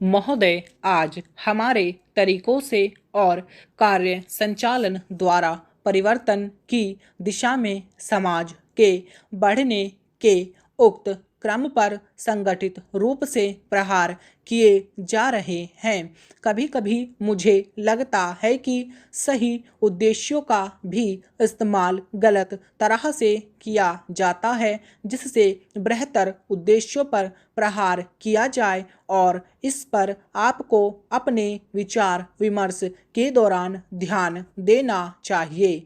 महोदय, आज हमारे तरीकों से और कार्य संचालन द्वारा परिवर्तन की दिशा में समाज के बढ़ने के उक्त क्रम पर संगठित रूप से प्रहार किए जा रहे हैं। कभी कभी मुझे लगता है कि सही उद्देश्यों का भी इस्तेमाल गलत तरह से किया जाता है, जिससे बेहतर उद्देश्यों पर प्रहार किया जाए, और इस पर आपको अपने विचार विमर्श के दौरान ध्यान देना चाहिए।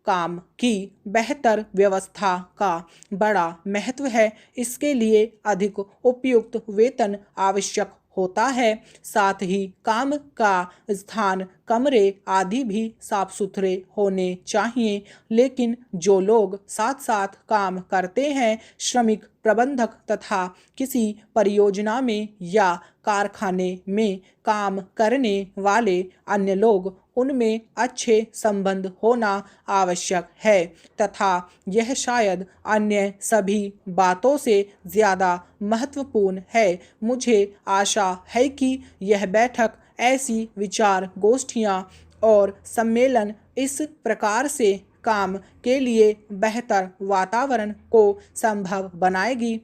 काम की बेहतर व्यवस्था का बड़ा महत्व है। इसके लिए अधिक उपयुक्त वेतन आवश्यक होता है। साथ ही काम का स्थान, कमरे आदि भी साफ सुथरे होने चाहिए। लेकिन जो लोग साथ साथ काम करते हैं, श्रमिक, प्रबंधक तथा किसी परियोजना में या कारखाने में काम करने वाले अन्य लोग, उनमें अच्छे संबंध होना आवश्यक है तथा यह शायद अन्य सभी बातों से ज़्यादा महत्वपूर्ण है। मुझे आशा है कि यह बैठक, ऐसी विचार गोष्ठियाँ और सम्मेलन इस प्रकार से काम के लिए बेहतर वातावरण को संभव बनाएगी।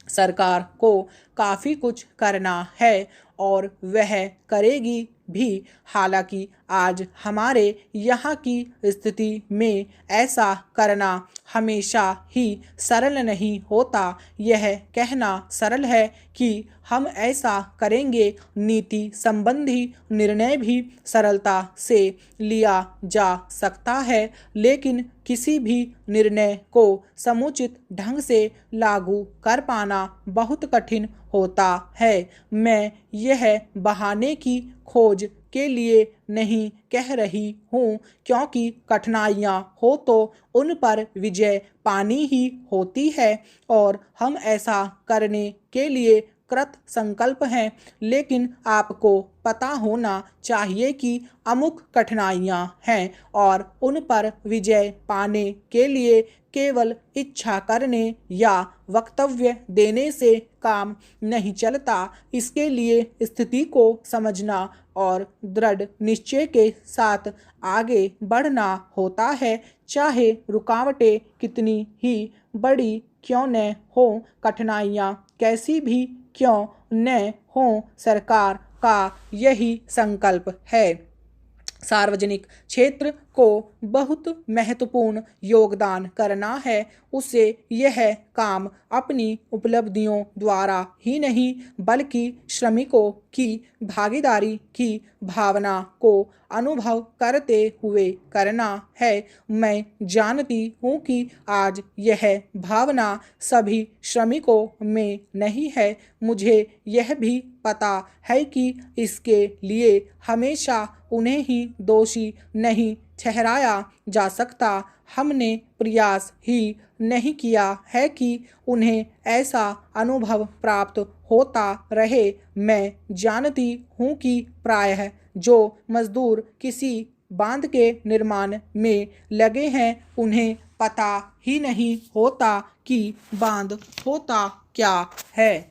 सरकार को काफ़ी कुछ करना है और वह करेगी भी। हालांकि आज हमारे यहाँ की स्थिति में ऐसा करना हमेशा ही सरल नहीं होता। यह कहना सरल है कि हम ऐसा करेंगे। नीति संबंधी निर्णय भी सरलता से लिया जा सकता है, लेकिन किसी भी निर्णय को समुचित ढंग से लागू कर पाना बहुत कठिन होता है। मैं यह बहाने की खोज के लिए नहीं कह रही हूँ, क्योंकि कठिनाइयाँ हो तो उन पर विजय पानी ही होती है और हम ऐसा करने के लिए कृत संकल्प हैं। लेकिन आपको पता होना चाहिए कि अमुक कठिनाइयाँ हैं और उन पर विजय पाने के लिए केवल इच्छा करने या वक्तव्य देने से काम नहीं चलता। इसके लिए स्थिति को समझना और दृढ़ निश्चय के साथ आगे बढ़ना होता है। चाहे रुकावटें कितनी ही बड़ी क्यों न हो, कठिनाइयाँ कैसी भी क्यों न हो, सरकार का यही संकल्प है। सार्वजनिक क्षेत्र को बहुत महत्वपूर्ण योगदान करना है। उसे यह काम अपनी उपलब्धियों द्वारा ही नहीं, बल्कि श्रमिकों की भागीदारी की भावना को अनुभव करते हुए करना है। मैं जानती हूँ कि आज यह भावना सभी श्रमिकों में नहीं है। मुझे यह भी पता है कि इसके लिए हमेशा उन्हें ही दोषी नहीं ठहराया जा सकता। हमने प्रयास ही नहीं किया है कि उन्हें ऐसा अनुभव प्राप्त होता रहे। मैं जानती हूँ कि प्रायः जो मजदूर किसी बांध के निर्माण में लगे हैं, उन्हें पता ही नहीं होता कि बांध होता क्या है।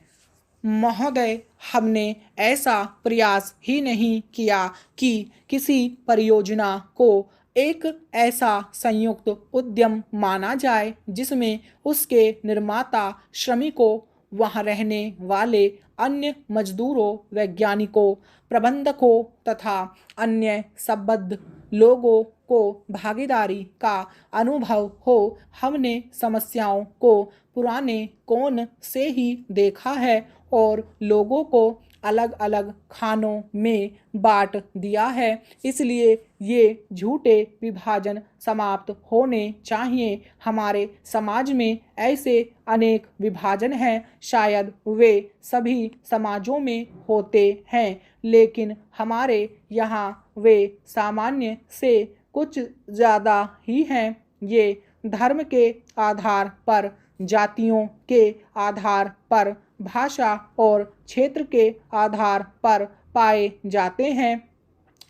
महोदय, हमने ऐसा प्रयास ही नहीं किया कि किसी परियोजना को एक ऐसा संयुक्त उद्यम माना जाए जिसमें उसके निर्माता, श्रमिकों, वहाँ रहने वाले अन्य मजदूरों, वैज्ञानिकों, प्रबंधकों तथा अन्य संबद्ध लोगों को भागीदारी का अनुभव हो। हमने समस्याओं को पुराने कोण से ही देखा है और लोगों को अलग अलग खानों में बांट दिया है। इसलिए ये झूठे विभाजन समाप्त होने चाहिए। हमारे समाज में ऐसे अनेक विभाजन हैं। शायद वे सभी समाजों में होते हैं, लेकिन हमारे यहाँ वे सामान्य से कुछ ज़्यादा ही हैं। ये धर्म के आधार पर, जातियों के आधार पर, भाषा और क्षेत्र के आधार पर पाए जाते हैं।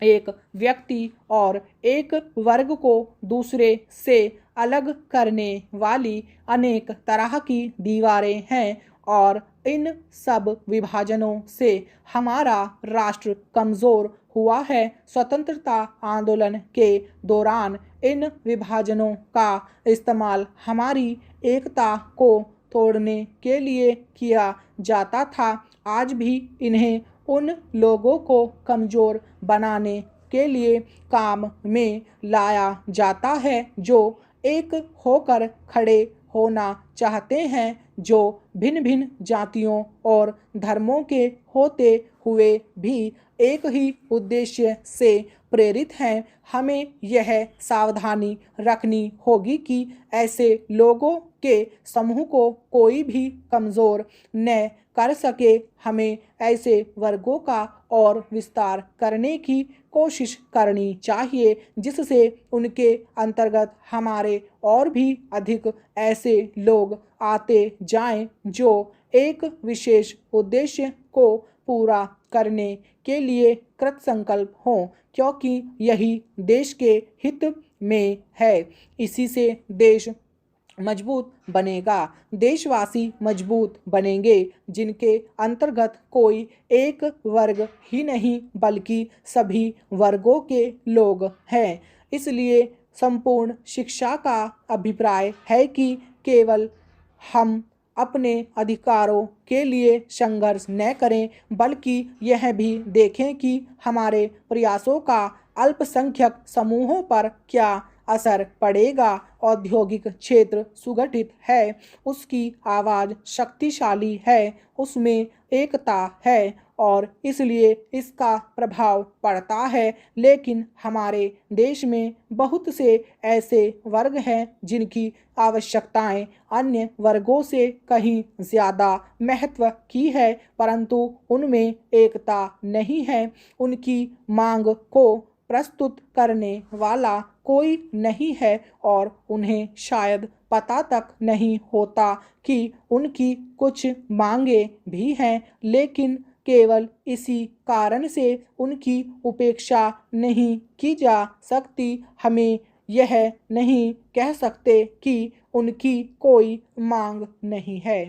एक व्यक्ति और एक वर्ग को दूसरे से अलग करने वाली अनेक तरह की दीवारें हैं और इन सब विभाजनों से हमारा राष्ट्र कमज़ोर हुआ है। स्वतंत्रता आंदोलन के दौरान इन विभाजनों का इस्तेमाल हमारी एकता को तोड़ने के लिए किया जाता था। आज भी इन्हें उन लोगों को कमज़ोर बनाने के लिए काम में लाया जाता है जो एक होकर खड़े होना चाहते हैं, जो भिन्न भिन्न जातियों और धर्मों के होते हुए भी एक ही उद्देश्य से प्रेरित हैं। हमें यह सावधानी रखनी होगी कि ऐसे लोगों के समूह को कोई भी कमज़ोर न कर सके। हमें ऐसे वर्गों का और विस्तार करने की कोशिश करनी चाहिए जिससे उनके अंतर्गत हमारे और भी अधिक ऐसे लोग आते जाएं जो एक विशेष उद्देश्य को पूरा करने के लिए कृतसंकल्प हों, क्योंकि यही देश के हित में है। इसी से देश मजबूत बनेगा। देशवासी मजबूत बनेंगे जिनके अंतर्गत कोई एक वर्ग ही नहीं बल्कि सभी वर्गों के लोग हैं। इसलिए संपूर्ण शिक्षा का अभिप्राय है कि केवल हम अपने अधिकारों के लिए संघर्ष न करें, बल्कि यह भी देखें कि हमारे प्रयासों का अल्पसंख्यक समूहों पर क्या असर पड़ेगा। औद्योगिक क्षेत्र सुगठित है, उसकी आवाज़ शक्तिशाली है, उसमें एकता है और इसलिए इसका प्रभाव पड़ता है। लेकिन हमारे देश में बहुत से ऐसे वर्ग हैं जिनकी आवश्यकताएं अन्य वर्गों से कहीं ज़्यादा महत्व की है, परंतु उनमें एकता नहीं है। उनकी मांग को प्रस्तुत करने वाला कोई नहीं है और उन्हें शायद पता तक नहीं होता कि उनकी कुछ मांगे भी हैं, लेकिन केवल इसी कारण से उनकी उपेक्षा नहीं की जा सकती। हमें यह नहीं कह सकते कि उनकी कोई मांग नहीं है।